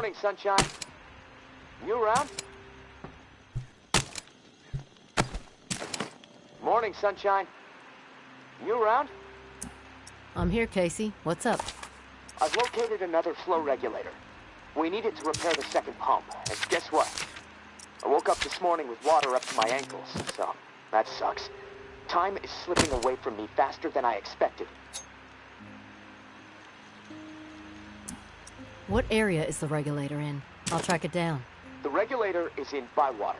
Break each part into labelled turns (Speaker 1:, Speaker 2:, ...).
Speaker 1: Morning, sunshine. You around? Morning, sunshine. You around?
Speaker 2: I'm here, Casey. What's up?
Speaker 1: I've located another flow regulator. We need it to repair the second pump, and guess what? I woke up this morning with water up to my ankles, so that sucks. Time is slipping away from me faster than I expected.
Speaker 2: What area is the regulator in? I'll track it down.
Speaker 1: The regulator is in Bywater,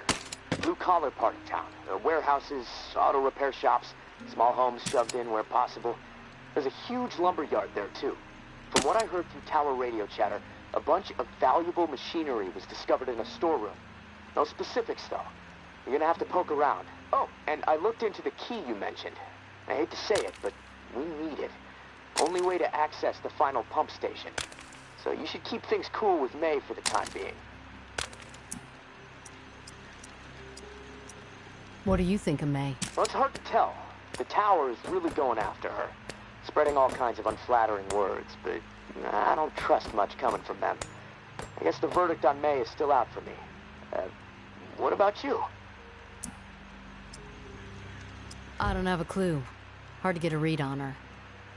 Speaker 1: blue-collar part of town. Warehouses, auto repair shops, small homes shoved in where possible. There's a huge lumber yard there, too. From what I heard through tower radio chatter, a bunch of valuable machinery was discovered in a storeroom. No specifics, though. You're gonna have to poke around. Oh, and I looked into the key you mentioned. I hate to say it, but we need it. Only way to access the final pump station. So you should keep things cool with May for the time being.
Speaker 2: What do you think of May?
Speaker 1: Well, it's hard to tell. The tower is really going after her. Spreading all kinds of unflattering words, but I don't trust much coming from them. I guess the verdict on May is still out for me. What about you?
Speaker 2: I don't have a clue. Hard to get a read on her.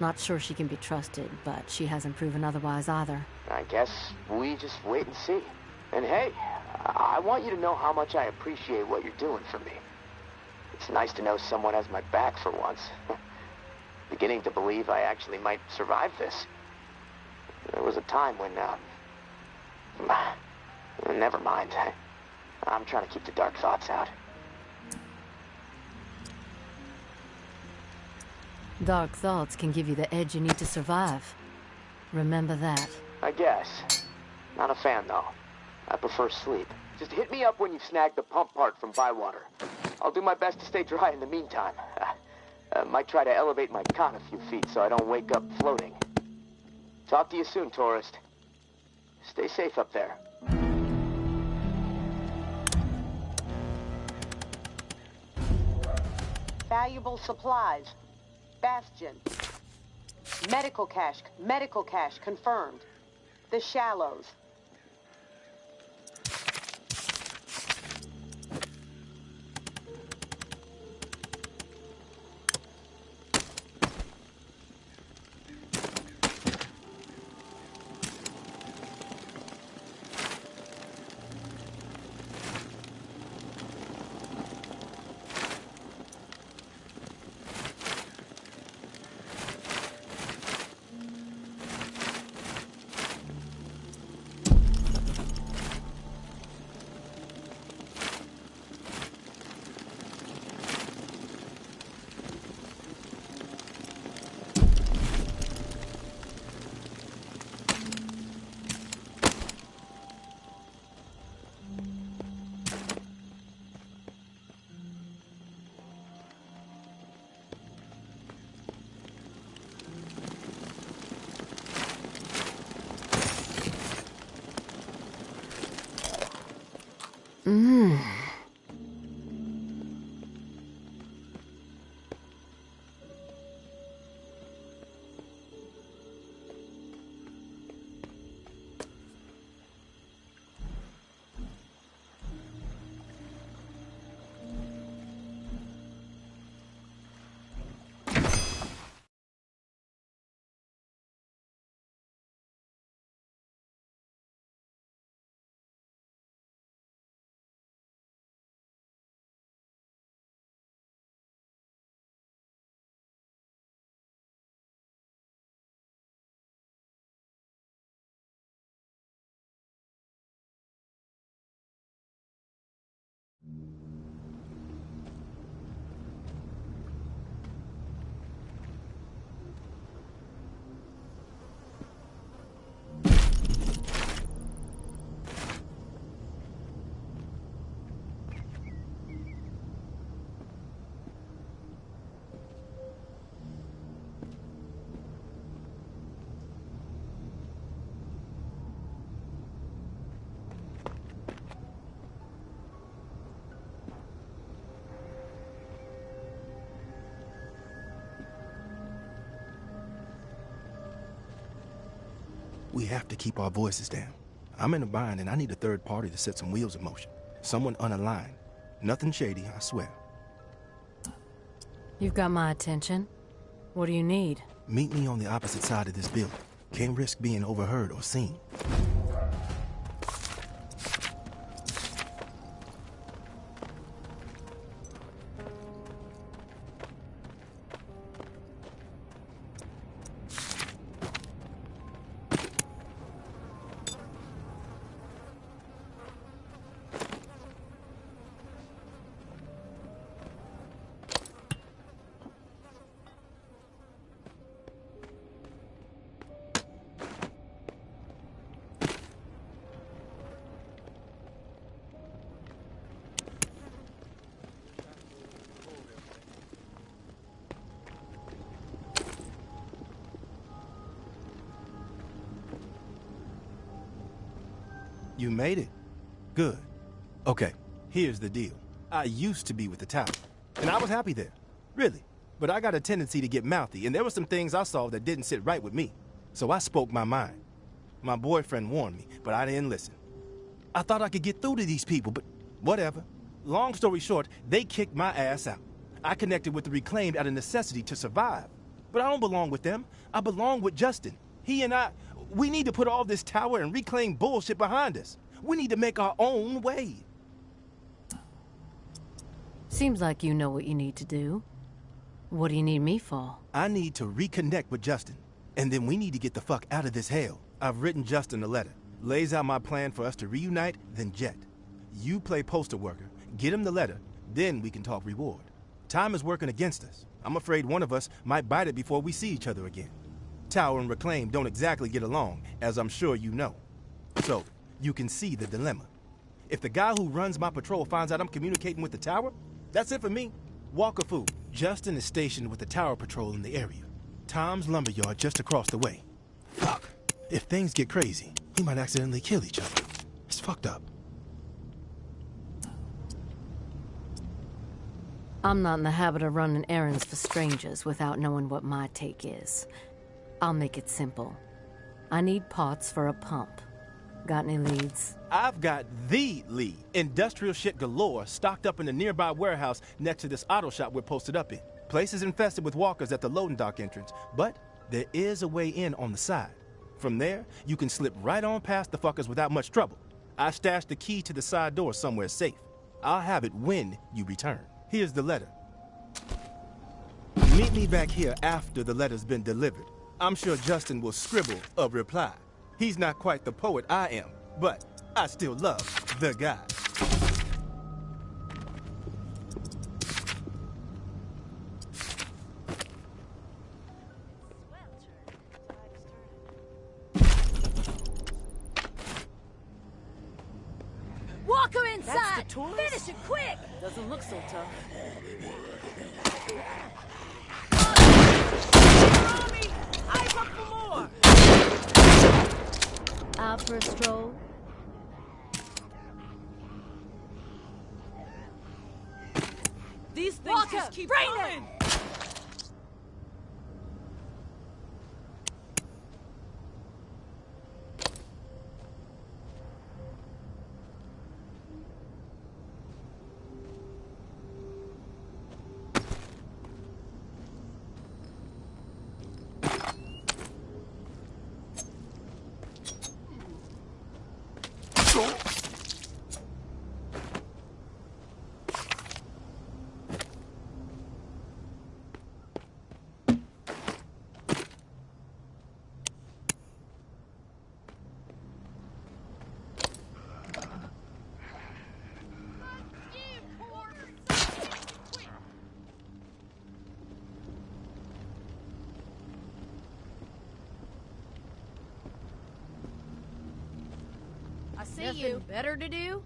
Speaker 2: Not sure she can be trusted, but she hasn't proven otherwise either.
Speaker 1: I guess we just wait and see. And hey, I want you to know how much I appreciate what you're doing for me. It's nice to know someone has my back for once. Beginning to believe I actually might survive this. There was a time when, never mind. I'm trying to keep the dark thoughts out.
Speaker 2: Dark thoughts can give you the edge you need to survive. Remember that.
Speaker 1: I guess. Not a fan, though. I prefer sleep. Just hit me up when you've snagged the pump part from Bywater. I'll do my best to stay dry in the meantime. Might try to elevate my cot a few feet so I don't wake up floating. Talk to you soon, tourist. Stay safe up there.
Speaker 3: Valuable supplies. Bastion. Medical cache confirmed. The Shallows.
Speaker 4: We have to keep our voices down. I'm in a bind and I need a third party to set some wheels in motion. Someone unaligned. Nothing shady, I swear.
Speaker 2: You've got my attention. What do you need?
Speaker 4: Meet me on the opposite side of this building. Can't risk being overheard or seen. You made it. Good. Okay, here's the deal. I used to be with the tower, and I was happy there. Really. But I got a tendency to get mouthy, and there were some things I saw that didn't sit right with me. So I spoke my mind. My boyfriend warned me, but I didn't listen. I thought I could get through to these people, but whatever. Long story short, they kicked my ass out. I connected with the Reclaimed out of necessity to survive. But I don't belong with them. I belong with Justin. He and we need to put all this tower and Reclaim bullshit behind us. We need to make our own way.
Speaker 2: Seems like you know what you need to do. What do you need me for?
Speaker 4: I need to reconnect with Justin. And then we need to get the fuck out of this hell. I've written Justin a letter. Lays out my plan for us to reunite, then jet. You play poster worker, get him the letter, then we can talk reward. Time is working against us. I'm afraid one of us might bite it before we see each other again. Tower and Reclaim don't exactly get along, as I'm sure you know. So, you can see the dilemma. If the guy who runs my patrol finds out I'm communicating with the tower, that's it for me. Walker food. Justin is stationed with the tower patrol in the area. Tom's lumberyard just across the way. Fuck. If things get crazy, we might accidentally kill each other. It's fucked up.
Speaker 2: I'm not in the habit of running errands for strangers without knowing what my take is. I'll make it simple. I need parts for a pump. Got any leads?
Speaker 4: I've got the lead. Industrial shit galore stocked up in the nearby warehouse next to this auto shop we're posted up in. Place is infested with walkers at the loading dock entrance, but there is a way in on the side. From there, you can slip right on past the fuckers without much trouble. I stashed the key to the side door somewhere safe. I'll have it when you return. Here's the letter. Meet me back here after the letter's been delivered. I'm sure Justin will scribble a reply. He's not quite the poet I am, but I still love the guy.
Speaker 5: Walker inside!
Speaker 6: That's the tourist?
Speaker 5: Finish it quick!
Speaker 6: Doesn't look so tough. Mommy! Eyes up for more!
Speaker 5: Out for a stroll?
Speaker 6: These things
Speaker 5: Walker,
Speaker 6: just keep
Speaker 5: bring
Speaker 6: coming!
Speaker 5: them! I see you. Better to do?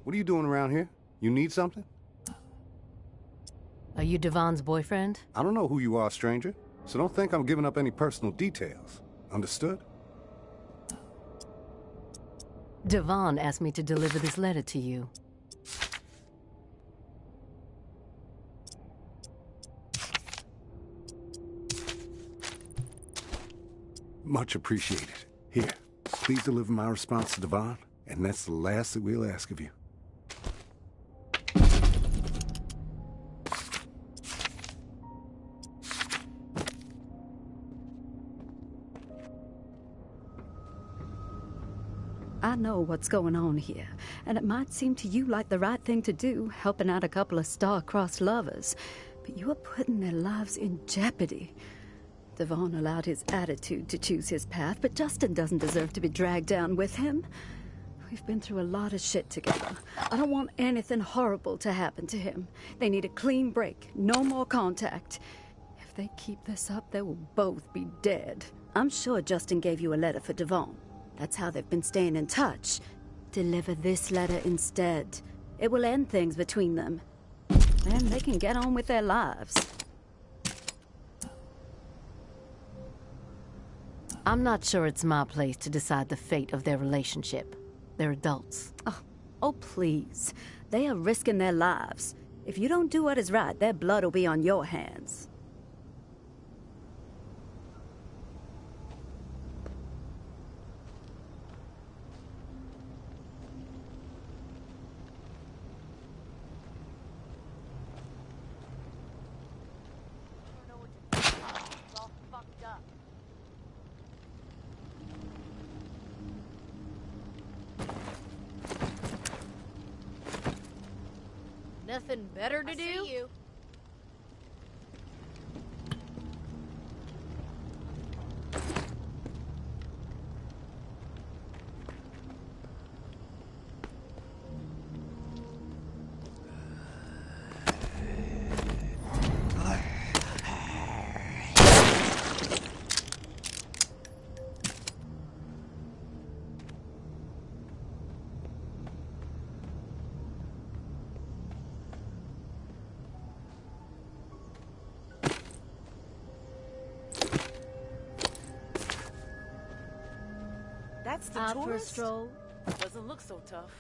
Speaker 7: What are you doing around here? You need something?
Speaker 2: Are you Devon's boyfriend?
Speaker 7: I don't know who you are, stranger, so don't think I'm giving up any personal details. Understood?
Speaker 2: Devon asked me to deliver this letter to you.
Speaker 7: Much appreciated. Here, please deliver my response to Devon, and that's the last that we'll ask of you.
Speaker 8: I know what's going on here, and it might seem to you like the right thing to do, helping out a couple of star-crossed lovers, but you are putting their lives in jeopardy. Devon allowed his attitude to choose his path, but Justin doesn't deserve to be dragged down with him. We've been through a lot of shit together. I don't want anything horrible to happen to him. They need a clean break, no more contact. If they keep this up, they will both be dead. I'm sure Justin gave you a letter for Devon. That's how they've been staying in touch. Deliver this letter instead. It will end things between them. Then they can get on with their lives.
Speaker 2: I'm not sure it's my place to decide the fate of their relationship. They're adults.
Speaker 8: Oh, please. They are risking their lives. If you don't do what is right, their blood will be on your hands.
Speaker 5: Nothing better to do?
Speaker 6: I see you. That's the
Speaker 5: Out for a
Speaker 6: tourist?
Speaker 5: stroll?
Speaker 6: Doesn't look so tough.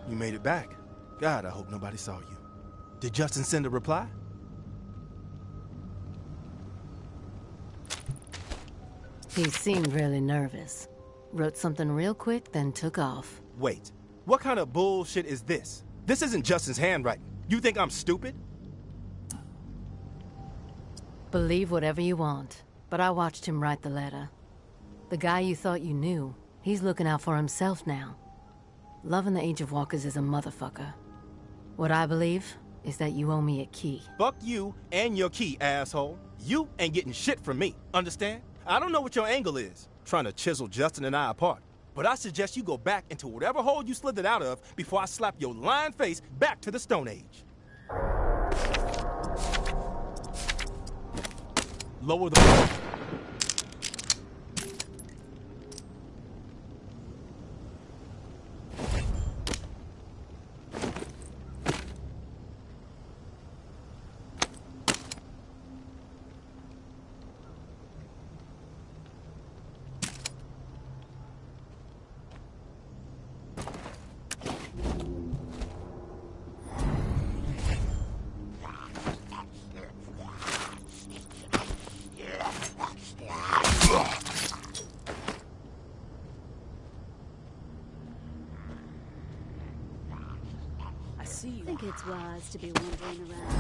Speaker 4: You made it back. God, I hope nobody saw you. Did Justin send a reply?
Speaker 2: He seemed really nervous. Wrote something real quick, then took off.
Speaker 4: Wait, what kind of bullshit is this? This isn't Justin's handwriting. You think I'm stupid?
Speaker 2: Believe whatever you want, but I watched him write the letter. The guy you thought you knew, he's looking out for himself now. Love in the Age of Walkers is a motherfucker. What I believe is that you owe me a key.
Speaker 4: Fuck you and your key, asshole. You ain't getting shit from me, understand? I don't know what your angle is, trying to chisel Justin and I apart. But I suggest you go back into whatever hole you slithered out of before I slap your lying face back to the Stone Age. Lower the...
Speaker 8: I think it's wise to be wandering around.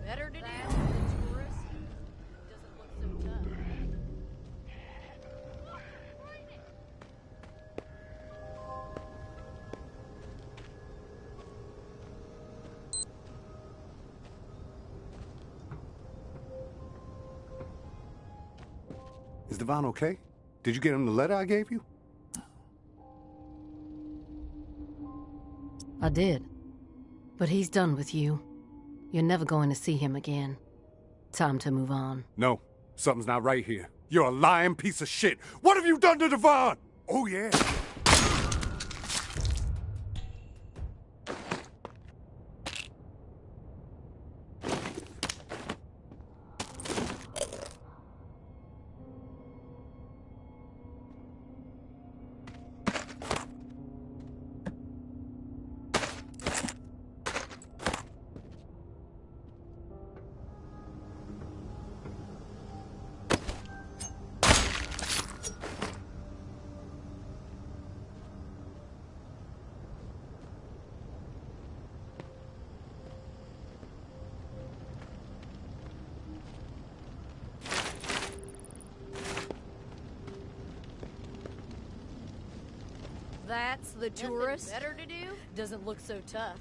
Speaker 5: better to do? That's the tourist. Doesn't look so tough.
Speaker 7: Is Devon okay? Did you get him the letter I gave you?
Speaker 2: I did. But he's done with you. You're never going to see him again. Time to move on.
Speaker 7: No, something's not right here. You're a lying piece of shit. What have you done to Devon? Oh, yeah.
Speaker 5: That's the tourist.
Speaker 6: Better to do?
Speaker 5: Doesn't look so tough.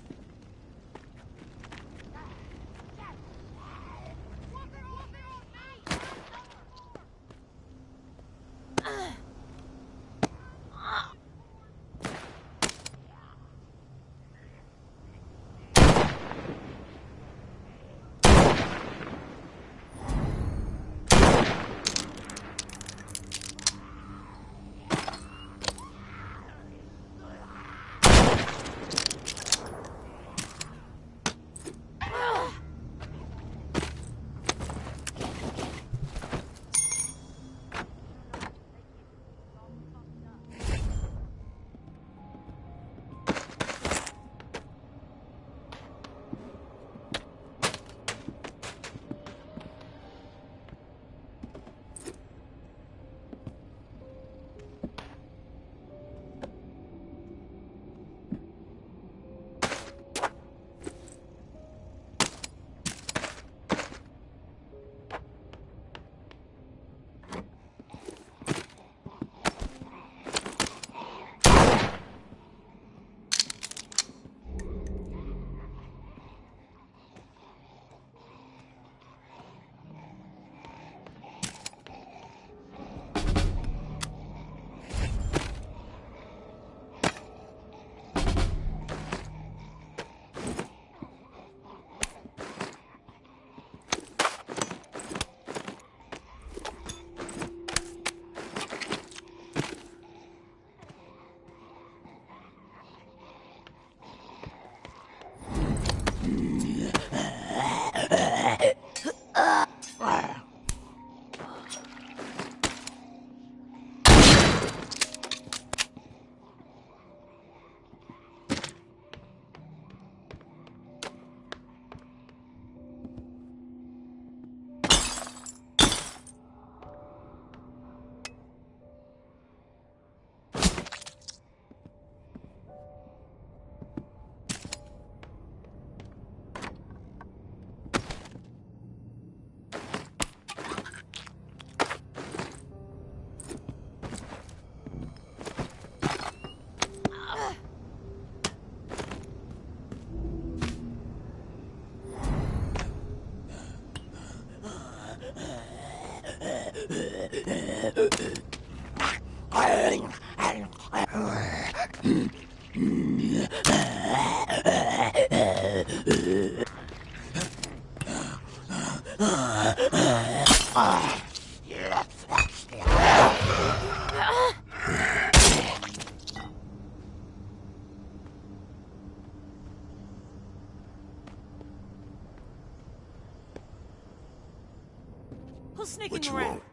Speaker 6: Who's sneaking
Speaker 9: What you
Speaker 6: around?
Speaker 9: want?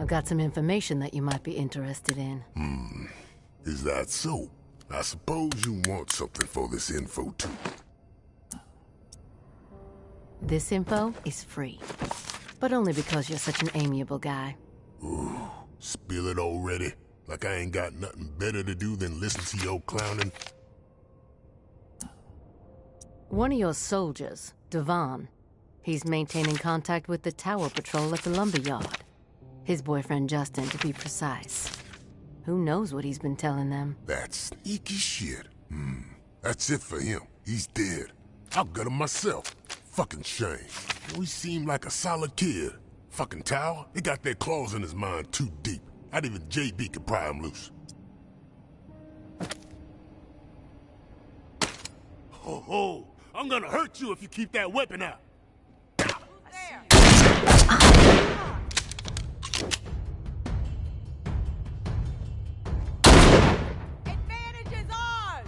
Speaker 2: I've got some information that you might be interested in.
Speaker 9: Is that so? I suppose you want something for this info, too.
Speaker 2: This info is free. But only because you're such an amiable guy.
Speaker 9: Ooh, spill it already? Like I ain't got nothing better to do than listen to your clowning?
Speaker 2: One of your soldiers, Devon, he's maintaining contact with the tower patrol at the lumberyard. His boyfriend Justin, to be precise. Who knows what he's been telling them?
Speaker 9: That sneaky shit. That's it for him. He's dead. I'll gut him myself. Fucking shame. He seemed like a solid kid. Fucking tower, he got their claws in his mind too deep. Not even JB could pry him loose.
Speaker 10: Ho ho! I'm gonna hurt you if you keep that weapon out.
Speaker 5: Advantage is ours!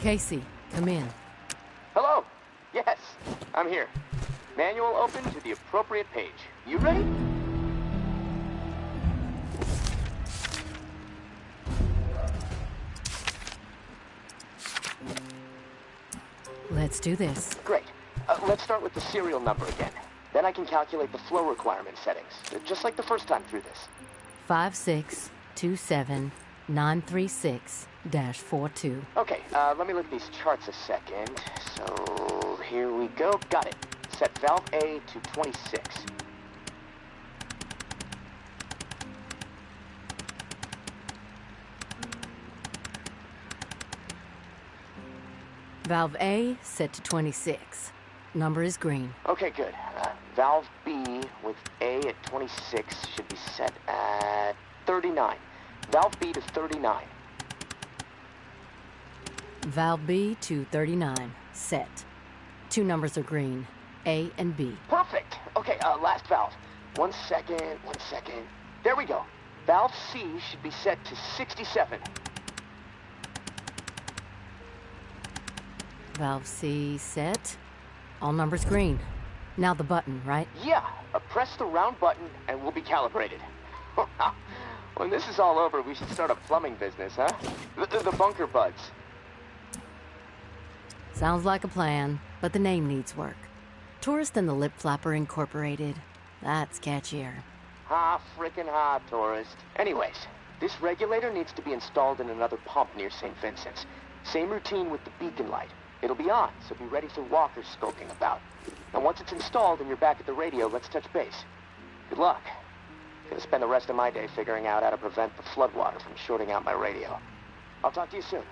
Speaker 2: Casey, come in.
Speaker 1: Hello? Yes, I'm here. Manual open to the appropriate page. You ready?
Speaker 2: Let's do this.
Speaker 1: Great. Let's start with the serial number again. Then I can calculate the flow requirement settings, just like the first time through this.
Speaker 2: 5627936-42.
Speaker 1: Okay, let me look at these charts a second. So, here we go. Got it. Set valve A to 26.
Speaker 2: Valve A set to 26. Number is green.
Speaker 1: Okay, good. Valve B with A at 26 should be set at 39. Valve B to 39.
Speaker 2: Valve B to 39. Set. Two numbers are green. A and B.
Speaker 1: Perfect. Okay, last valve. One second. There we go. Valve C should be set to 67.
Speaker 2: Valve C set. All numbers green. Now the button, right?
Speaker 1: Yeah, press the round button and we'll be calibrated. When this is all over, we should start a plumbing business, huh? The Bunker Buds.
Speaker 2: Sounds like a plan, but the name needs work. Tourist and the Lip Flapper Incorporated. That's catchier.
Speaker 1: Ha, frickin' ha, tourist. Anyways, this regulator needs to be installed in another pump near St. Vincent's. Same routine with the beacon light. It'll be on, so be ready for walkers skulking about. And once it's installed and you're back at the radio, let's touch base. Good luck. Gonna spend the rest of my day figuring out how to prevent the floodwater from shorting out my radio. I'll talk to you soon.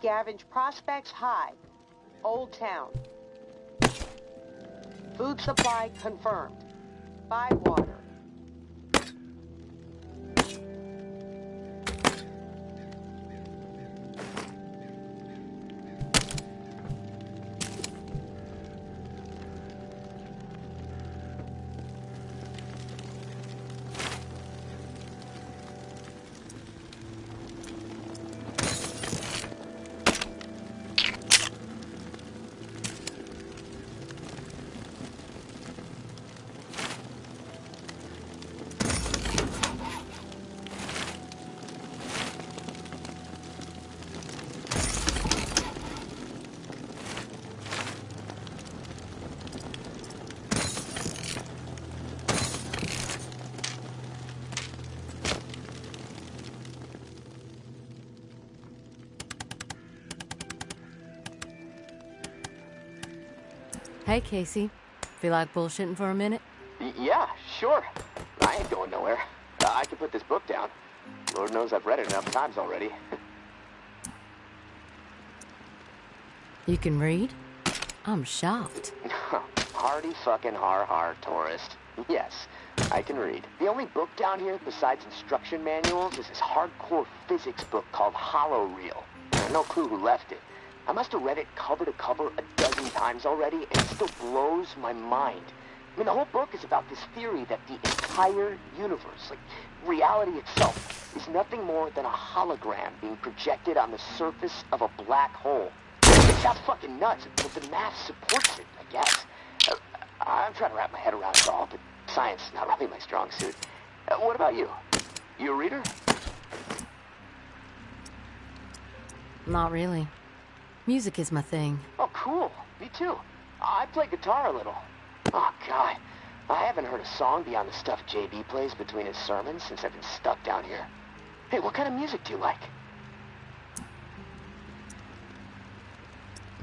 Speaker 3: Scavenge prospects high. Old Town. Food supply confirmed. Buy water.
Speaker 2: Hey, Casey. Feel like bullshitting for a minute?
Speaker 1: Yeah, sure. I ain't going nowhere. I can put this book down. Lord knows I've read it enough times already.
Speaker 2: You can read? I'm shocked.
Speaker 1: Hardy fucking har, tourist. Yes, I can read. The only book down here besides instruction manuals is this hardcore physics book called Hollow Reel. No clue who left it. I must have read it cover to cover a dozen times already, and it still blows my mind. I mean, the whole book is about this theory that the entire universe, like reality itself, is nothing more than a hologram being projected on the surface of a black hole. It sounds fucking nuts, but the math supports it, I guess. I'm trying to wrap my head around it all, but science is not really my strong suit. What about you? You a reader?
Speaker 2: Not really. Music is my thing.
Speaker 1: Oh, cool. Me too. I play guitar a little. Oh, God. I haven't heard a song beyond the stuff JB plays between his sermons since I've been stuck down here. Hey, what kind of music do you like?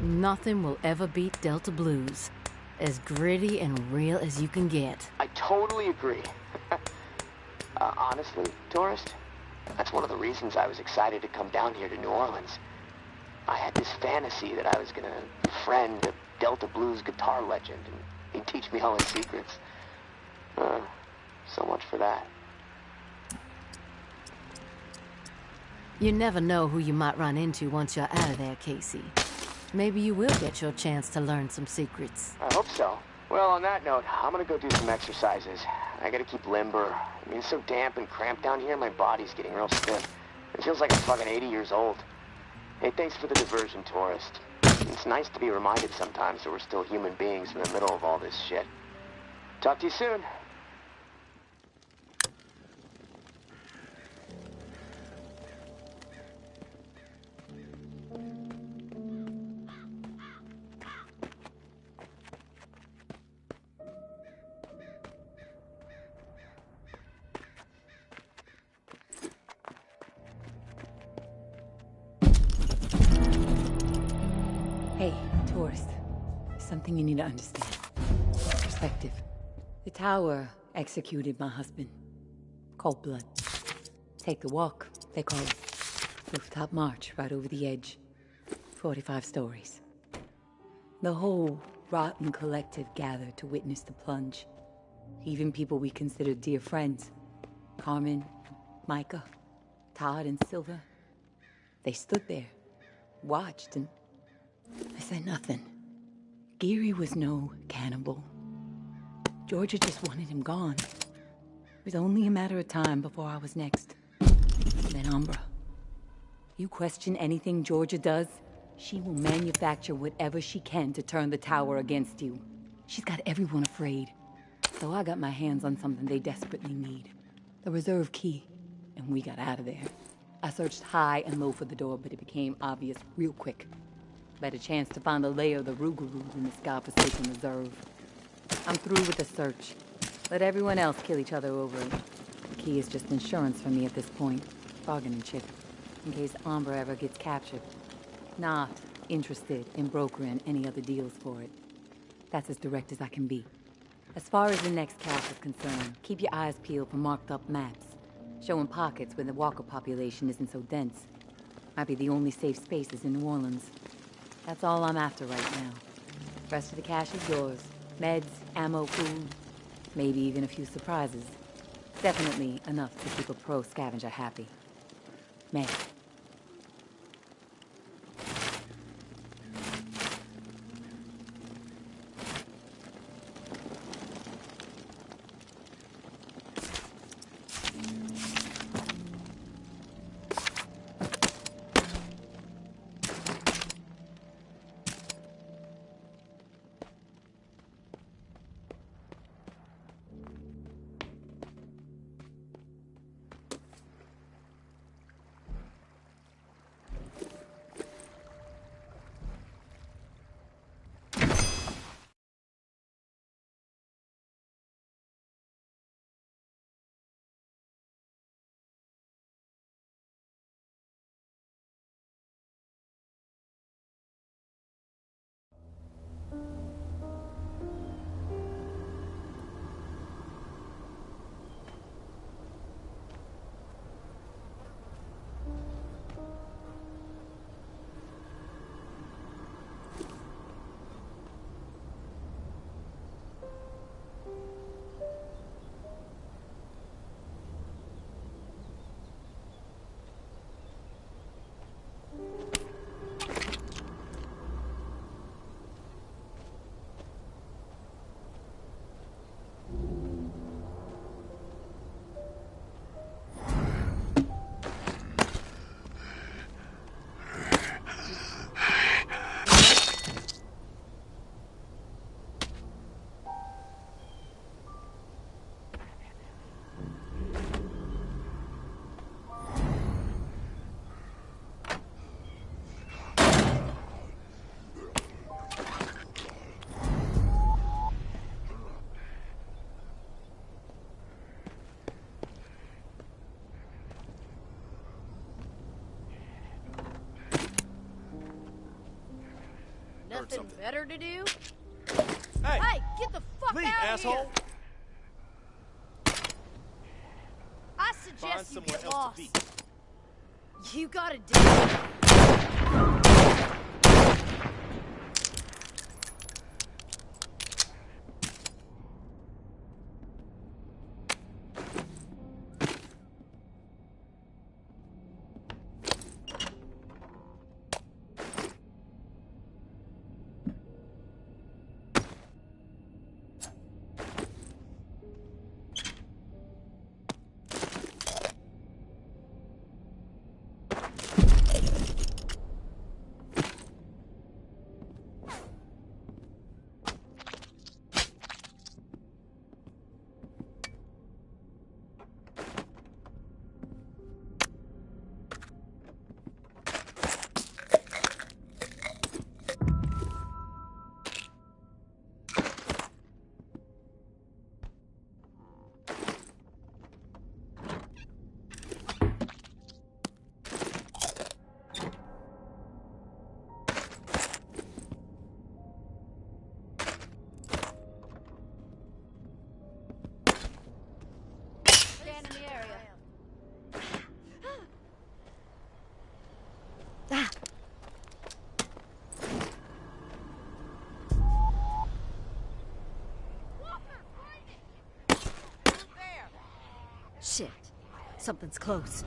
Speaker 2: Nothing will ever beat Delta Blues. As gritty and real as you can get.
Speaker 1: I totally agree. Honestly, tourist, that's one of the reasons I was excited to come down here to New Orleans. I had this fantasy that I was gonna befriend a Delta Blues guitar legend, and he'd teach me all his secrets. So much for that.
Speaker 2: You never know who you might run into once you're out of there, Casey. Maybe you will get your chance to learn some secrets.
Speaker 1: I hope so. Well, on that note, I'm gonna go do some exercises. I gotta keep limber. I mean, it's so damp and cramped down here, my body's getting real stiff. It feels like I'm fucking 80 years old. Hey, thanks for the diversion, tourist. It's nice to be reminded sometimes that we're still human beings in the middle of all this shit. Talk to you soon.
Speaker 11: Hey, tourist. Something you need to understand. Perspective. The tower executed my husband. Cold blood. Take the walk, they call it. Rooftop march right over the edge. 45 stories. The whole rotten collective gathered to witness the plunge. Even people we considered dear friends. Carmen, Micah, Todd, and Silver. They stood there, watched, and I said nothing. Geary was no cannibal. Georgia just wanted him gone. It was only a matter of time before I was next. Then Umbra. You question anything Georgia does, she will manufacture whatever she can to turn the tower against you. She's got everyone afraid. So I got my hands on something they desperately need. The reserve key. And we got out of there. I searched high and low for the door, but it became obvious real quick. Better chance to find the lair of the Rougarou in this godforsaken reserve. I'm through with the search. Let everyone else kill each other over it. The key is just insurance for me at this point. Bargaining chip. In case Umbra ever gets captured. Not interested in brokering any other deals for it. That's as direct as I can be. As far as the next cast is concerned, keep your eyes peeled for marked up maps. Showing pockets where the walker population isn't so dense. Might be the only safe spaces in New Orleans. That's all I'm after right now. Rest of the cash is yours. Meds, ammo, food, maybe even a few surprises. Definitely enough to keep a pro scavenger happy. May.
Speaker 5: Nothing better to do?
Speaker 10: Hey!
Speaker 5: Hey, get the fuck
Speaker 10: Leave,
Speaker 5: out of
Speaker 10: asshole!
Speaker 5: here! I
Speaker 10: Find
Speaker 5: suggest you
Speaker 10: somewhere
Speaker 5: get
Speaker 10: else
Speaker 5: lost.
Speaker 10: to be.
Speaker 5: You gotta do it. Stand in the area.
Speaker 8: Shit. Something's close.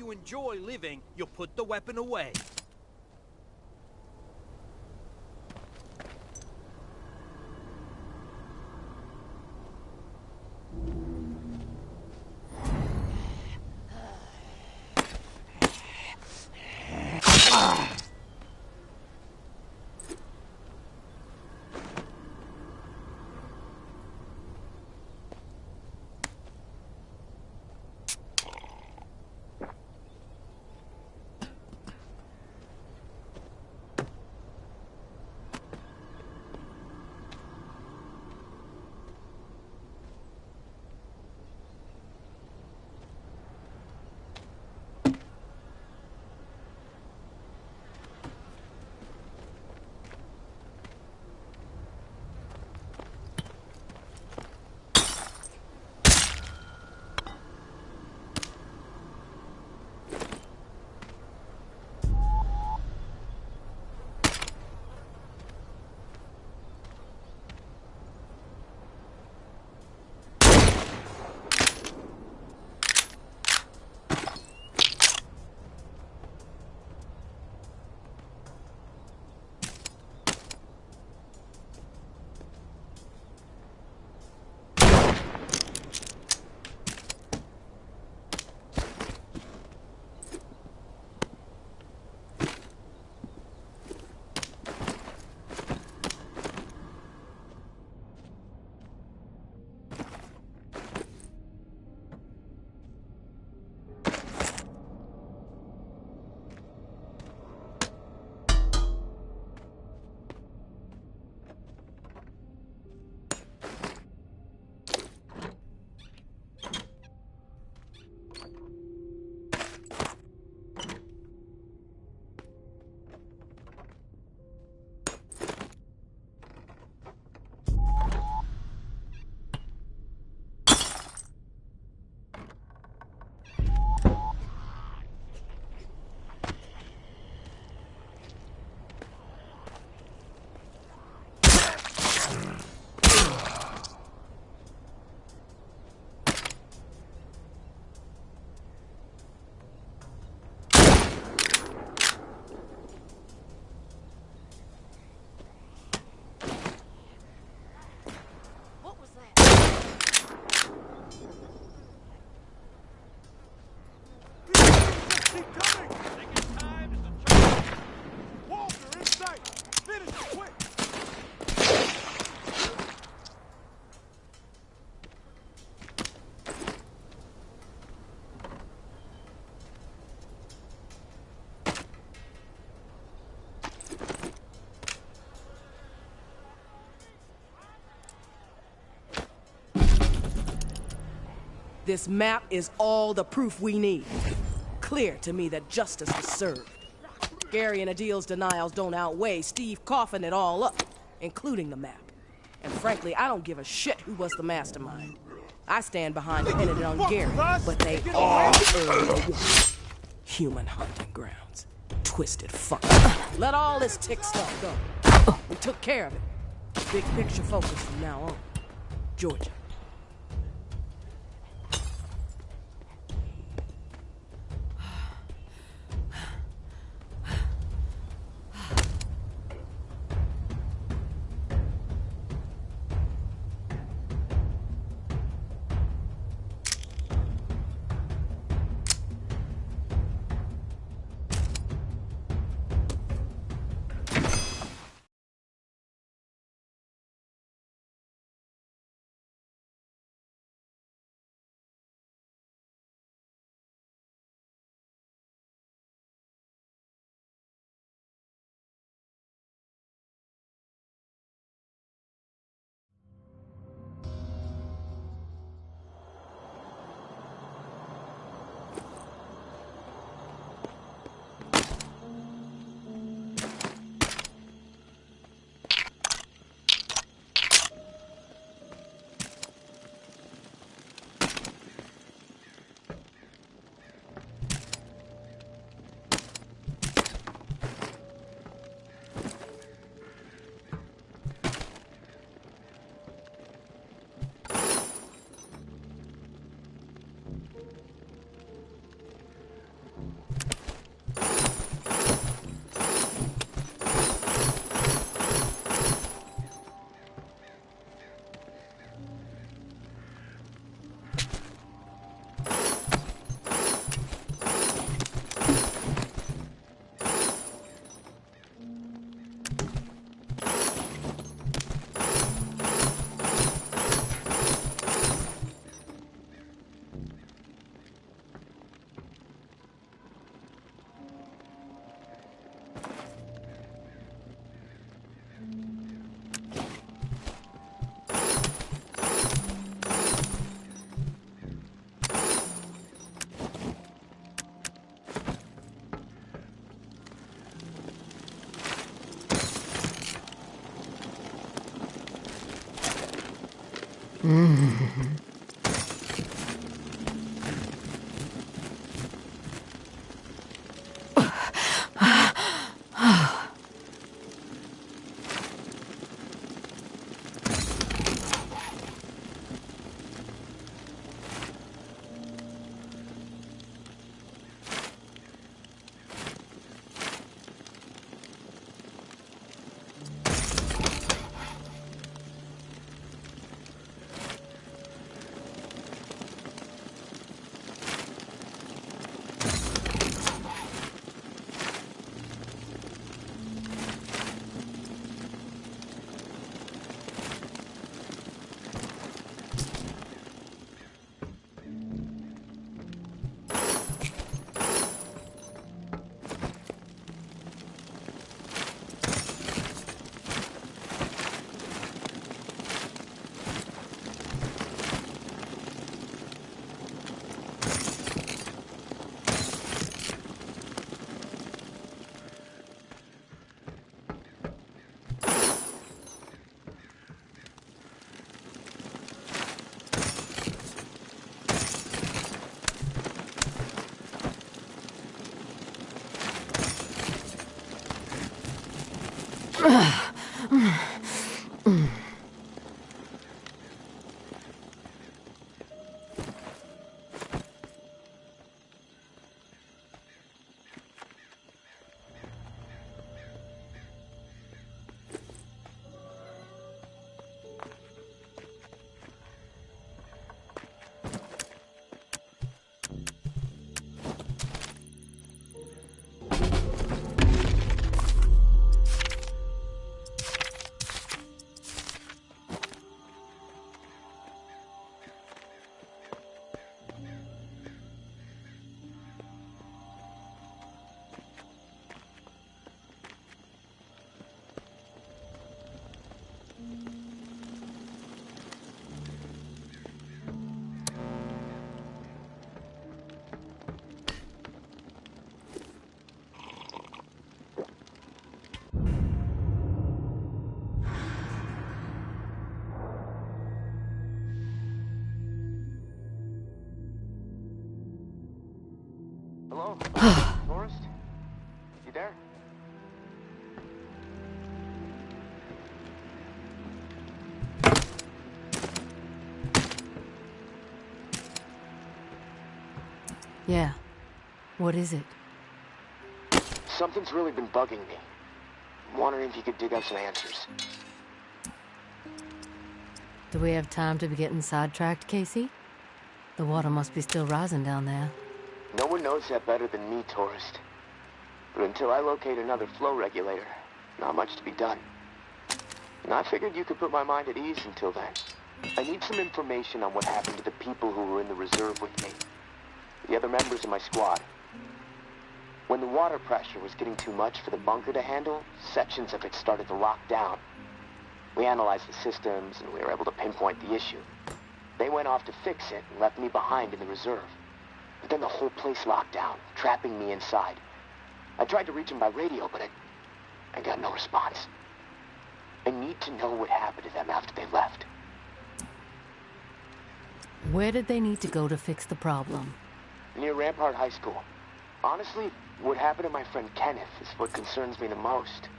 Speaker 12: you enjoy living, you'll put the weapon away.
Speaker 3: This map is all the proof we need. Clear to me that justice was served. Gary and Adil's denials don't outweigh Steve coughing it all up, including the map. And frankly, I don't give a shit who was the mastermind. I stand behind pinning it on Gary, but they all earned the one. Human hunting grounds. Twisted fuck. Let all this tick stuff go. We took care of it. Big picture focus from now on. Georgia.
Speaker 1: Hello? Tourist? You there?
Speaker 2: Yeah. What is it?
Speaker 1: Something's really been bugging me. I'm wondering if you could dig up some answers.
Speaker 2: Do we have time to be getting sidetracked, Casey? The water must be still rising down there.
Speaker 1: No one knows that better than me, Tourist. But until I locate another flow regulator, not much to be done. And I figured you could put my mind at ease until then. I need some information on what happened to the people who were in the reserve with me. The other members of my squad. When the water pressure was getting too much for the bunker to handle, sections of it started to lock down. We analyzed the systems and we were able to pinpoint the issue. They went off to fix it and left me behind in the reserve. But then the whole place locked down, trapping me inside. I tried to reach them by radio, but I got no response. I need to know what happened to them after they left.
Speaker 2: Where did they need to go to fix the problem?
Speaker 1: Near Rampart High School. Honestly, what happened to my friend Kenneth is what concerns me the most.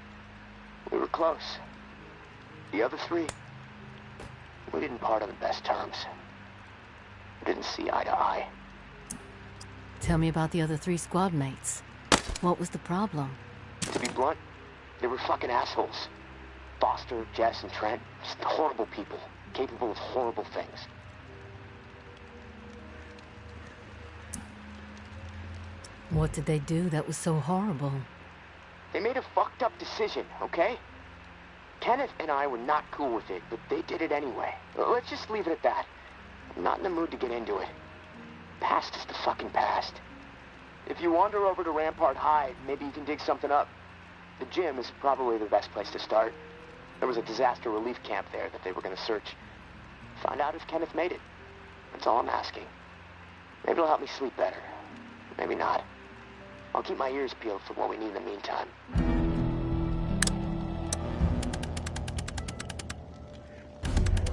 Speaker 1: We were close. The other three, we didn't part on the best terms. We didn't see eye to eye.
Speaker 2: Tell me about the other 3 squad mates. What was the problem?
Speaker 1: To be blunt, they were fucking assholes. Foster, Jess, and Trent, just horrible people, capable of horrible things.
Speaker 2: What did they do that was so horrible?
Speaker 1: They made a fucked up decision, okay? Kenneth and I were not cool with it, but they did it anyway. Let's just leave it at that. I'm not in the mood to get into it. Past is the fucking past. If you wander over to Rampart High, maybe you can dig something up. The gym is probably the best place to start. There was a disaster relief camp there that they were gonna search. Find out if Kenneth made it. That's all I'm asking. Maybe it'll help me sleep better. Maybe not. I'll keep my ears peeled for what we need in the meantime.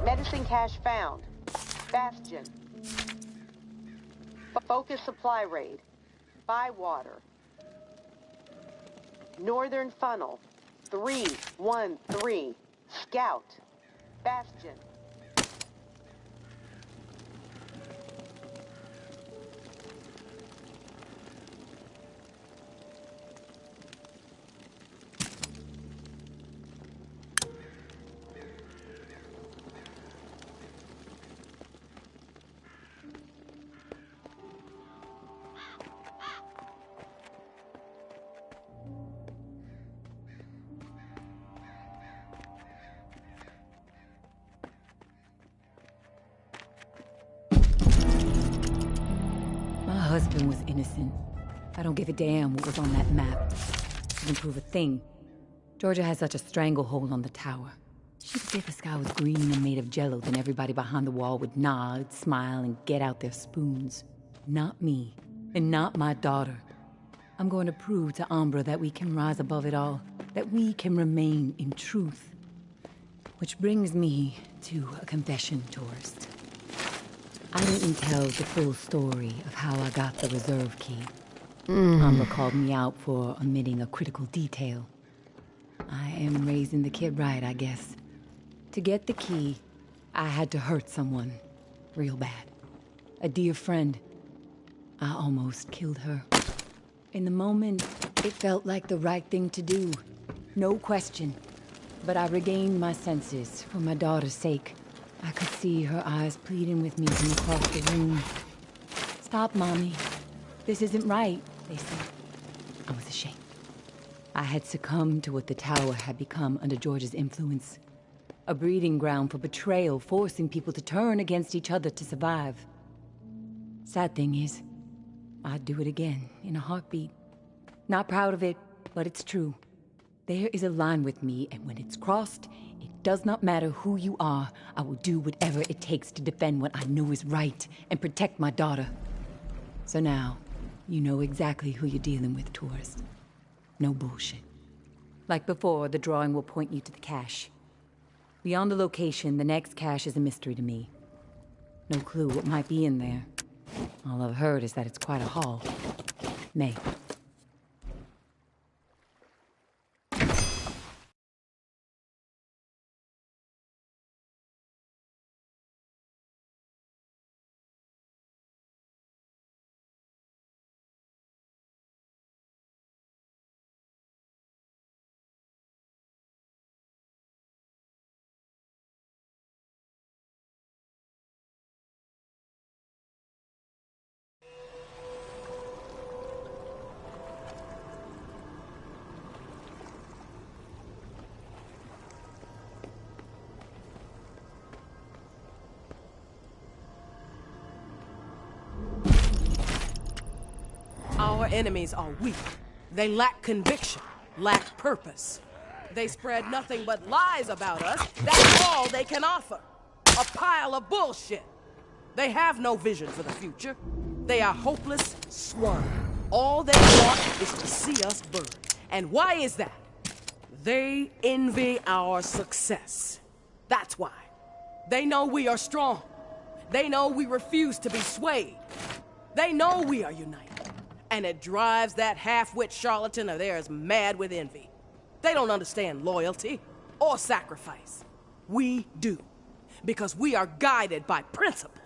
Speaker 13: Med Missing cache found. Bastion. Focus supply raid. Bywater. Northern Funnel. 313. Scout. Bastion.
Speaker 11: My husband was innocent. I don't give a damn what was on that map. Doesn't prove a thing. Georgia has such a stranglehold on the tower. She'd say if the sky was green and made of jello, then everybody behind the wall would nod, smile, and get out their spoons. Not me, and not my daughter. I'm going to prove to Umbra that we can rise above it all, that we can remain in truth. Which brings me to a confession, tourist. I didn't tell the full story of how I got the reserve key. Umbra called me out for omitting a critical detail. I am raising the kid right, I guess. To get the key, I had to hurt someone. Real bad. A dear friend. I almost killed her. In the moment, it felt like the right thing to do. No question. But I regained my senses for my daughter's sake. I could see her eyes pleading with me from across the room. Stop, Mommy. This isn't right, they said. I was ashamed. I had succumbed to what the tower had become under George's influence. A breeding ground for betrayal, forcing people to turn against each other to survive. Sad thing is, I'd do it again in a heartbeat. Not proud of it, but it's true. There is a line with me, and when it's crossed, it does not matter who you are. I will do whatever it takes to defend what I know is right and protect my daughter. So now, you know exactly who you're dealing with, tourist. No bullshit. Like before, the drawing will point you to the cache. Beyond the location, the next cache is a mystery to me. No clue what might be in there. All I've heard is that it's quite a haul. May.
Speaker 3: Our enemies are weak. They lack conviction, lack purpose. They spread nothing but lies about us. That's all they can offer. A pile of bullshit. They have no vision for the future. They are hopeless swine. All they want is to see us burn. And why is that? They envy our success. That's why. They know we are strong. They know we refuse to be swayed. They know we are united. And it drives that half-wit charlatan of theirs mad with envy. They don't understand loyalty or sacrifice. We do. Because we are guided by principle.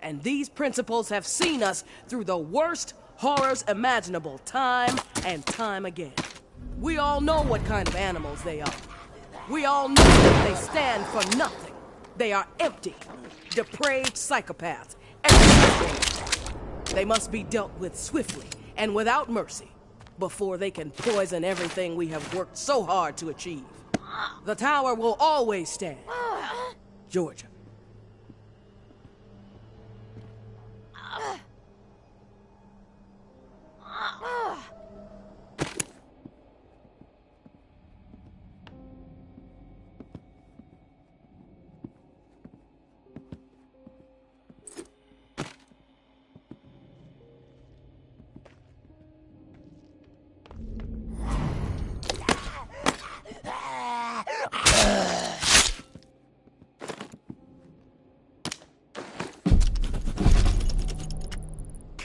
Speaker 3: And these principles have seen us through the worst horrors imaginable time and time again. We all know what kind of animals they are. We all know that they stand for nothing. They are empty, depraved psychopaths. They must be dealt with swiftly and without mercy before they can poison everything we have worked so hard to achieve. The tower will always stand. Georgia.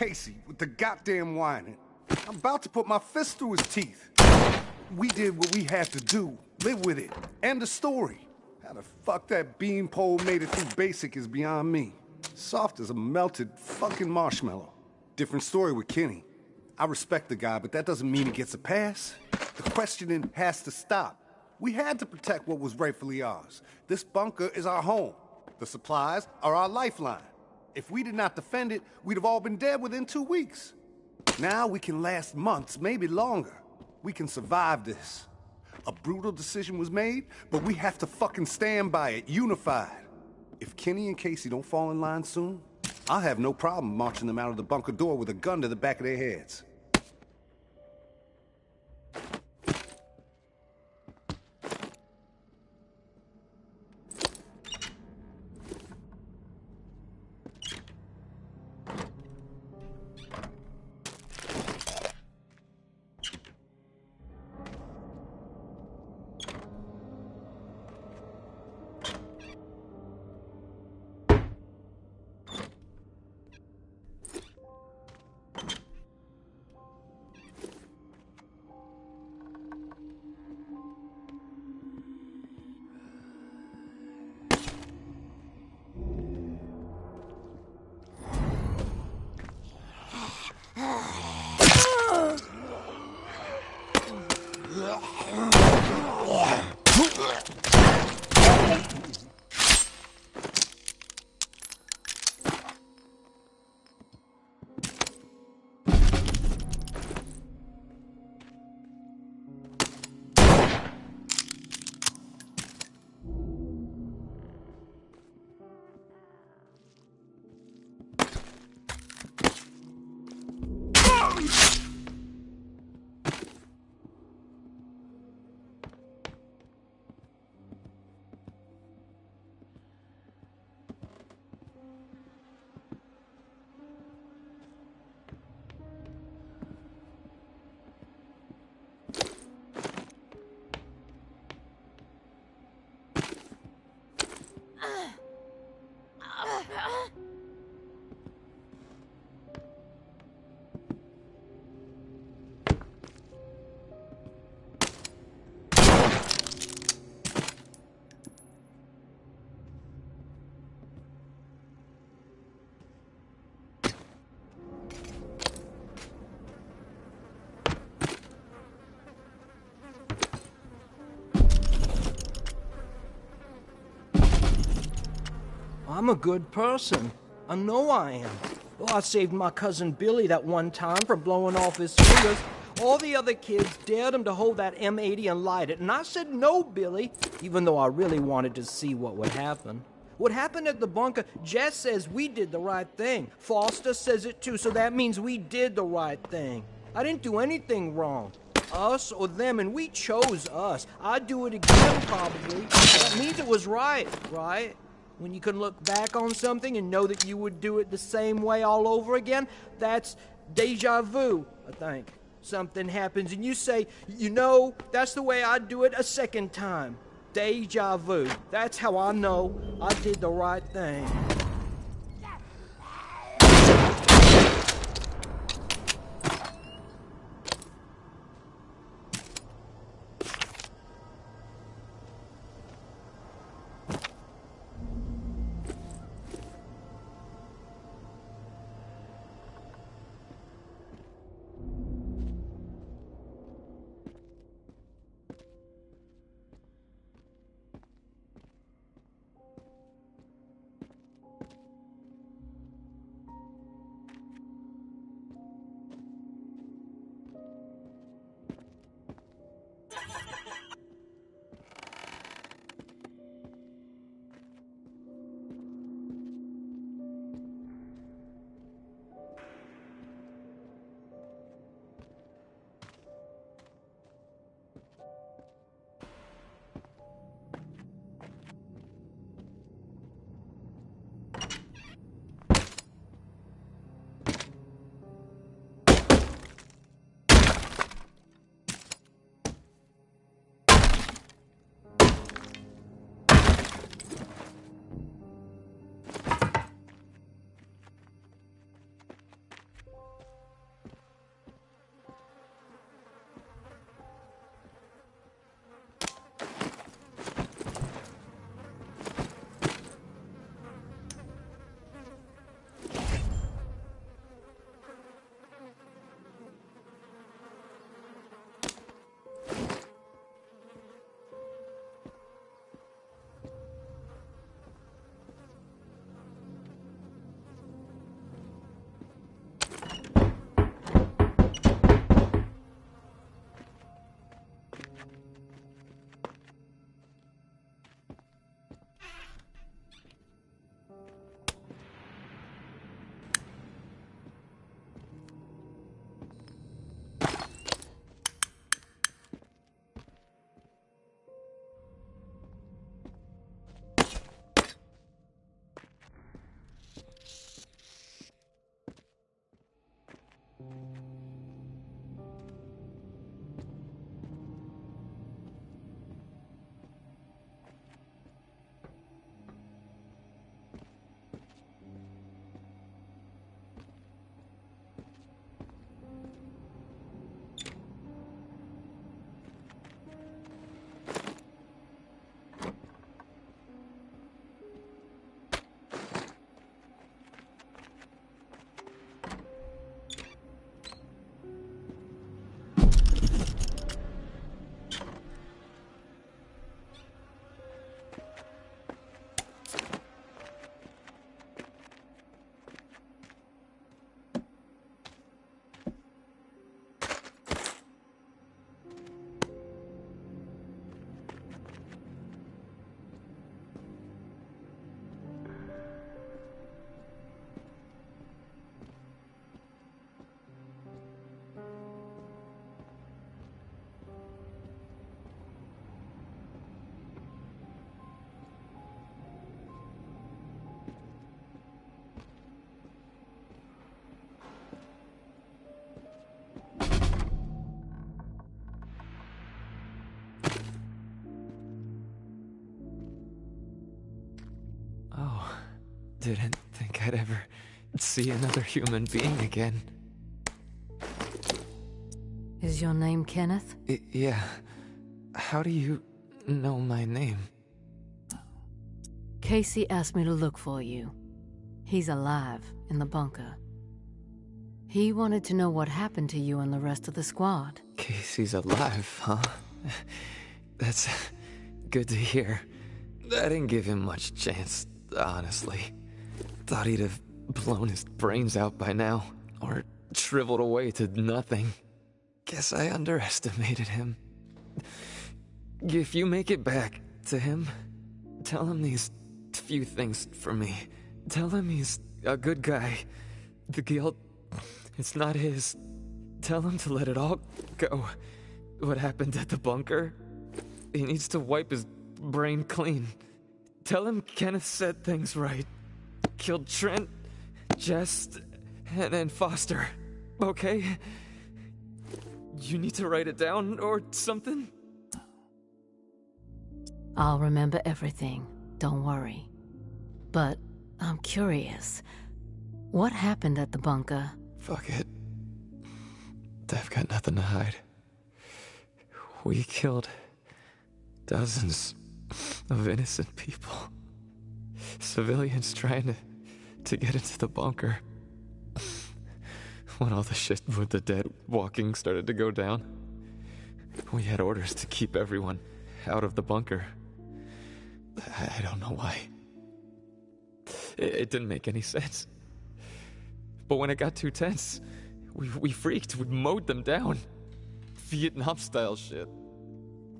Speaker 7: Casey with the goddamn whining. I'm about to put my fist through his teeth. We did what we had to do. Live with it. End the story. How the fuck that beanpole made it through basic is beyond me. Soft as a melted fucking marshmallow. Different story with Kenny. I respect the guy, but that doesn't mean he gets a pass. The questioning has to stop. We had to protect what was rightfully ours. This bunker is our home. The supplies are our lifeline. If we did not defend it, we'd have all been dead within 2 weeks. Now we can last months, maybe longer. We can survive this. A brutal decision was made, but we have to fucking stand by it, unified. If Kenny and Casey don't fall in line soon, I'll have no problem marching them out of the bunker door with a gun to the back of their heads.
Speaker 12: I'm a good person. I know I am. Well, I saved my cousin Billy that one time from blowing off his fingers. All the other kids dared him to hold that M80 and light it, and I said no, Billy, even though I really wanted to see what would happen. What happened at the bunker, Jess says we did the right thing. Foster says it too, so that means we did the right thing. I didn't do anything wrong. Us or them, and we chose us. I'd do it again, probably. That means it was right, right? When you can look back on something and know that you would do it the same way all over again, that's deja vu, I think. Something happens and you say, you know, that's the way I'd do it a second time. Deja vu. That's how I know I did the right thing.
Speaker 14: didn't think I'd ever see another human being again.
Speaker 2: Is your name Kenneth?
Speaker 14: Yeah. How do you know my name?
Speaker 2: Casey asked me to look for you. He's alive in the bunker. He wanted to know what happened to you and the rest of the squad.
Speaker 14: Casey's alive, huh? That's good to hear. I didn't give him much chance, honestly. Thought he'd have blown his brains out by now, or shriveled away to nothing. Guess I underestimated him. If you make it back to him, tell him these few things for me. Tell him he's a good guy. The guilt, it's not his. Tell him to let it all go. What happened at the bunker? He needs to wipe his brain clean. Tell him Kenneth said things right. Killed Trent, Jess, and Foster. Okay? You need to write it down or something?
Speaker 2: I'll remember everything, don't worry. But I'm curious. What happened at the bunker?
Speaker 14: Fuck it. I've got nothing to hide. We killed dozens of innocent people. Civilians trying to get into the bunker. When all the shit with the dead walking started to go down, we had orders to keep everyone out of the bunker. I don't know why. It didn't make any sense. But when it got too tense, we freaked. We mowed them down. Vietnam-style shit.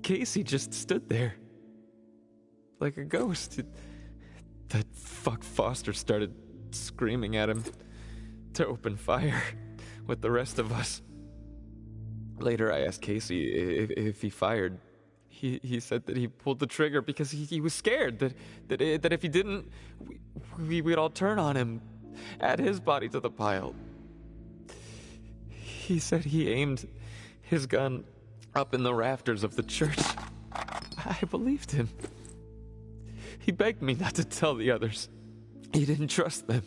Speaker 14: Casey just stood there. Like a ghost. That fuck Foster started screaming at him to open fire with the rest of us. Later I asked Casey if he fired. He said that he pulled the trigger because he was scared that if he didn't, we'd all turn on him, add his body to the pile. He said he aimed his gun up in the rafters of the church. I believed him. He begged me not to tell the others. He didn't trust them.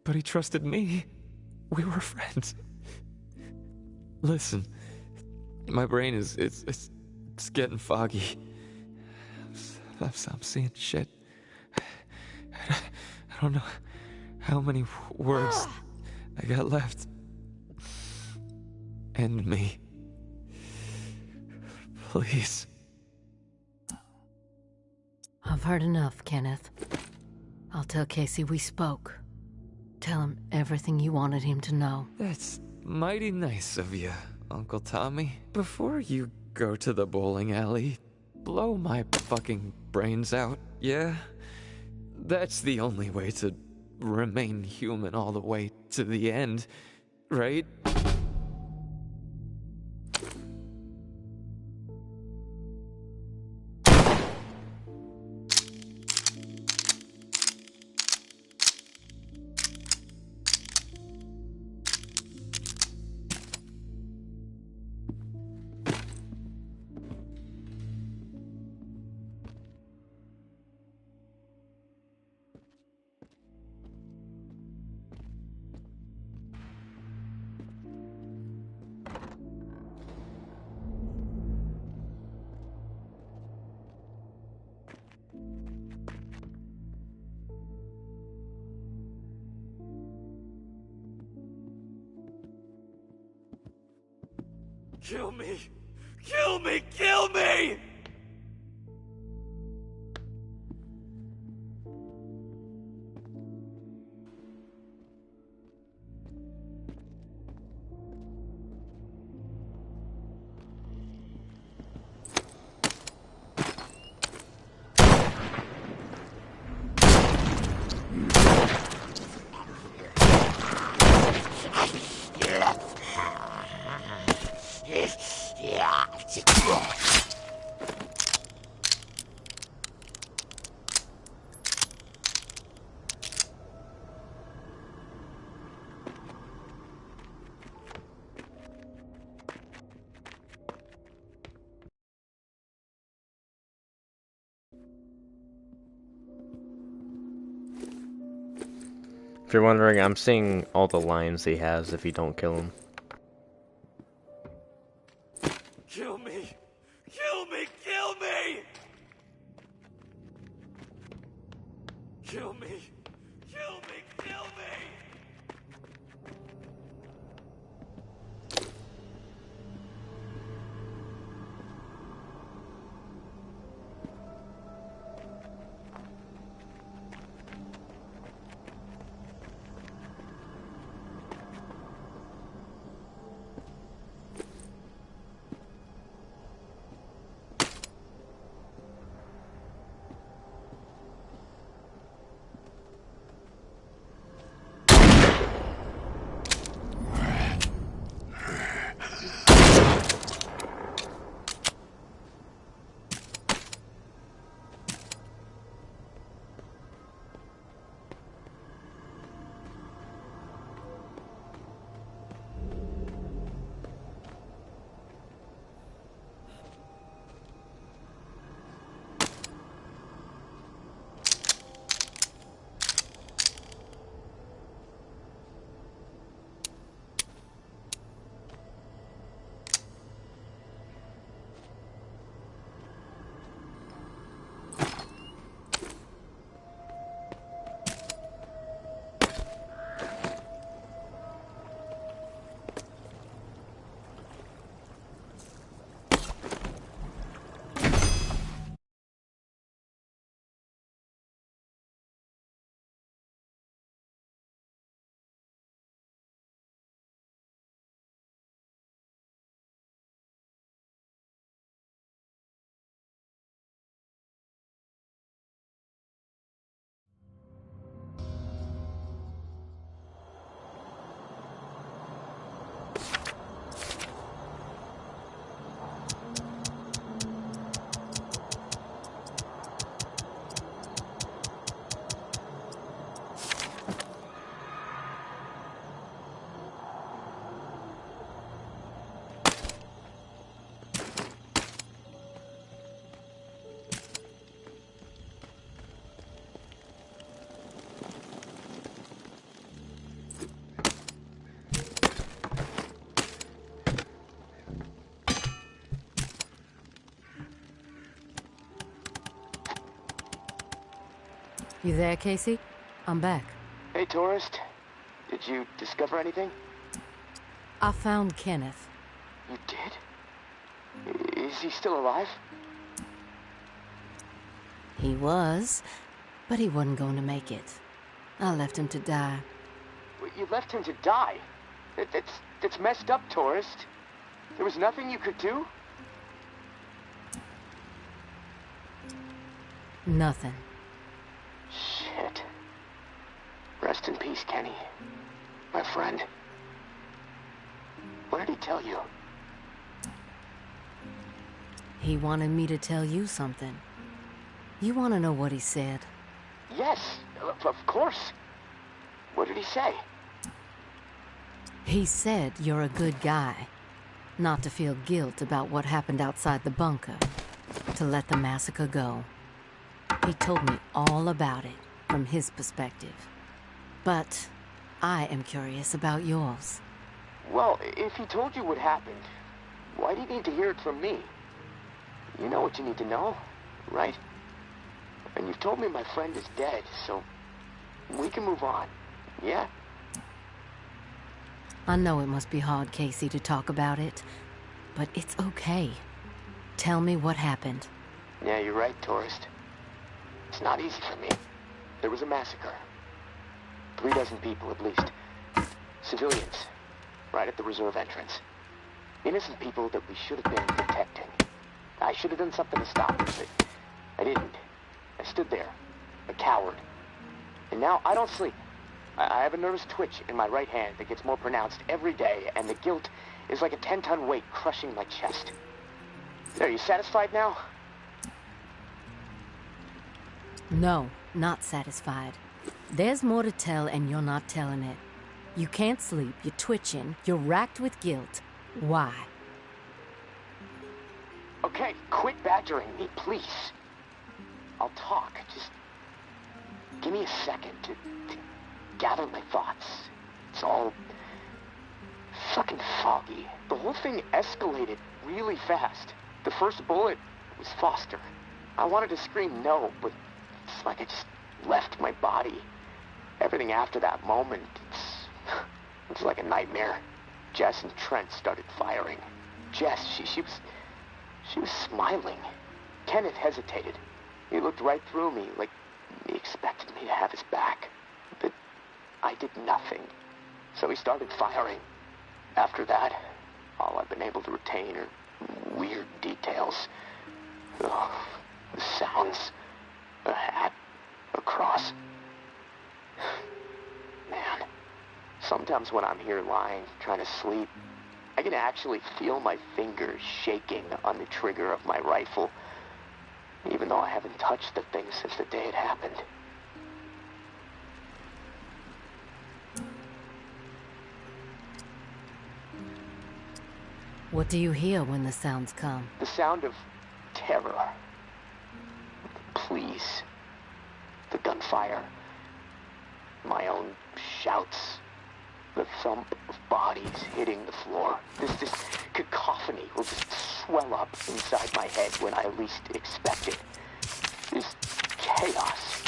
Speaker 14: But he trusted me. We were friends. Listen, my brain is getting foggy. I'm seeing shit. I don't know how many words I got left. End me. Please.
Speaker 2: I've heard enough, Kenneth. I'll tell Casey we spoke. Tell him everything you wanted him to know.
Speaker 14: That's mighty nice of you, Uncle Tommy. Before you go to the bowling alley, blow my fucking brains out, yeah? That's the only way to remain human all the way to the end, right?
Speaker 10: Kill me! Kill me! Kill me!
Speaker 15: If you're wondering, I'm seeing all the lines he has if you don't kill him.
Speaker 10: Kill me! Kill me! Kill me! Kill me! Kill me! Kill me!
Speaker 2: You there, Casey? I'm back.
Speaker 1: Hey, tourist. Did you discover anything?
Speaker 2: I found Kenneth.
Speaker 1: You did? Is he still alive?
Speaker 2: He was, but he wasn't going to make it. I left him to die.
Speaker 1: You left him to die? That's messed up, tourist. There was nothing you could do?
Speaker 2: Nothing.
Speaker 1: Shit. Rest in peace, Kenny. My friend. What did he tell you?
Speaker 2: He wanted me to tell you something. You want to know what he said?
Speaker 1: Yes, of course. What did he say?
Speaker 2: He said you're a good guy. Not to feel guilt about what happened outside the bunker. To let the massacre go. He told me all about it, from his perspective. But I am curious about yours.
Speaker 1: Well, if he told you what happened, why do you need to hear it from me? You know what you need to know, right? And you've told me my friend is dead, so we can move on, yeah?
Speaker 2: I know it must be hard, Casey, to talk about it, but it's okay. Tell me what happened.
Speaker 1: Yeah, you're right, tourist. It's not easy for me. There was a massacre. 36 people at least. Civilians. Right at the reserve entrance. Innocent people that we should have been protecting. I should have done something to stop it, but I didn't. I stood there, a coward. And now I don't sleep. I have a nervous twitch in my right hand that gets more pronounced every day, and the guilt is like a 10-ton weight crushing my chest. Are you satisfied now?
Speaker 2: No, not satisfied. There's more to tell, and you're not telling it. You can't sleep, you're twitching, you're racked with guilt. Why?
Speaker 1: Okay, quit badgering me, please. I'll talk. Just give me a second to gather my thoughts. It's all fucking foggy. The whole thing escalated really fast. The first bullet was Foster. I wanted to scream no, but it's like I just left my body. Everything after that moment, it's like a nightmare. Jess and Trent started firing. Jess, she was smiling. Kenneth hesitated. He looked right through me, like he expected me to have his back. But I did nothing. So he started firing. After that, all I've been able to retain are weird details. Oh, the sounds, a hat, a cross. Man, sometimes when I'm here lying, trying to sleep, I can actually feel my fingers shaking on the trigger of my rifle, even though I haven't touched the thing since the day it happened.
Speaker 2: What do you hear when the sounds come?
Speaker 1: The sound of terror. Please. The gunfire. My own shouts. The thump of bodies hitting the floor. This cacophony will just swell up inside my head when I least expect it. This chaos.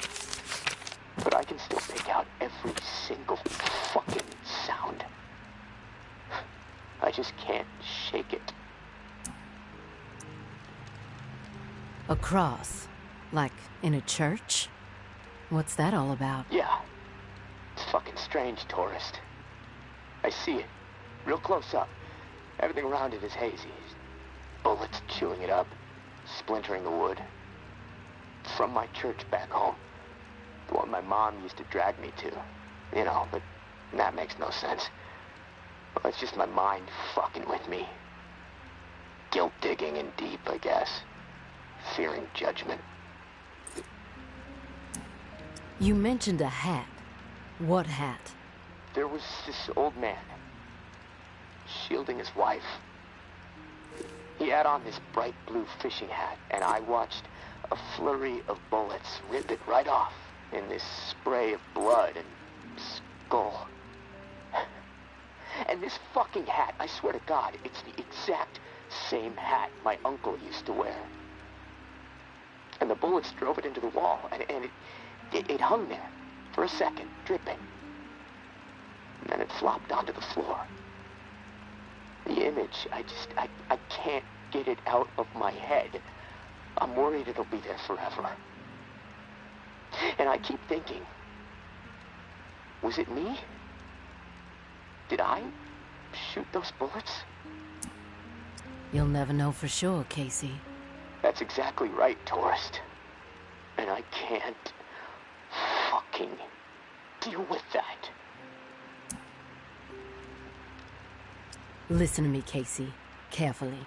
Speaker 1: But I can still pick out every single fucking sound. I just can't shake it.
Speaker 2: A cross? Like in a church? What's that all about?
Speaker 1: Yeah. It's fucking strange, tourist. I see it. Real close up. Everything around it is hazy. Bullets chewing it up. Splintering the wood. From my church back home. The one my mom used to drag me to. You know, but that makes no sense. Well, it's just my mind fucking with me. Guilt digging in deep, I guess. Fearing judgment.
Speaker 2: You mentioned a hat. What hat?
Speaker 1: There was this old man. Shielding his wife. He had on this bright blue fishing hat, and I watched a flurry of bullets rip it right off in this spray of blood and skull. And this fucking hat, I swear to God, it's the exact same hat my uncle used to wear. And the bullets drove it into the wall, and it hung there for a second, dripping. And then it flopped onto the floor. The image, I can't get it out of my head. I'm worried it'll be there forever. And I keep thinking, was it me? Did I shoot those bullets?
Speaker 2: You'll never know for sure, Casey.
Speaker 1: That's exactly right, tourist. And I can't fucking deal with that.
Speaker 2: Listen to me, Casey, carefully.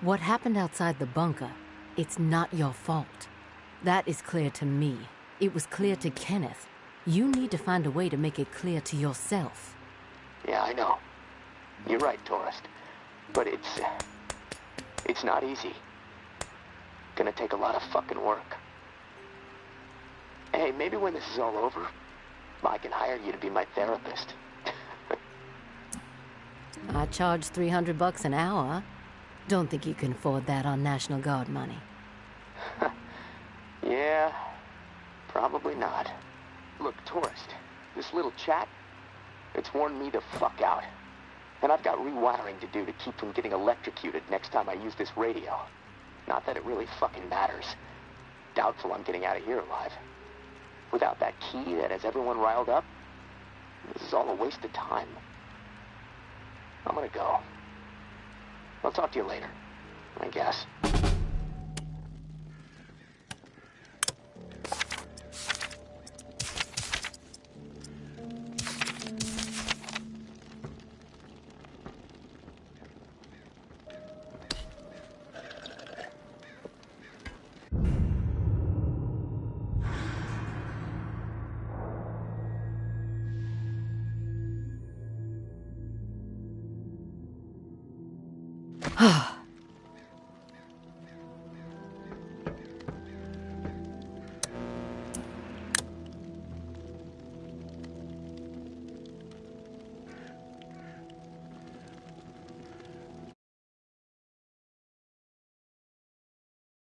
Speaker 2: What happened outside the bunker, it's not your fault. That is clear to me. It was clear to Kenneth. You need to find a way to make it clear to yourself.
Speaker 1: Yeah, I know. You're right, tourist. But it's not easy. Gonna take a lot of fucking work. Hey, maybe when this is all over, I can hire you to be my therapist.
Speaker 2: I charge $300 an hour. Don't think you can afford that on National Guard money.
Speaker 1: Yeah, probably not. Look, tourist, this little chat, it's worn me the fuck out. And I've got rewiring to do to keep from getting electrocuted next time I use this radio. Not that it really fucking matters. Doubtful I'm getting out of here alive. Without that key that has everyone riled up, this is all a waste of time. I'm gonna go. I'll talk to you later, I guess.
Speaker 2: Ah.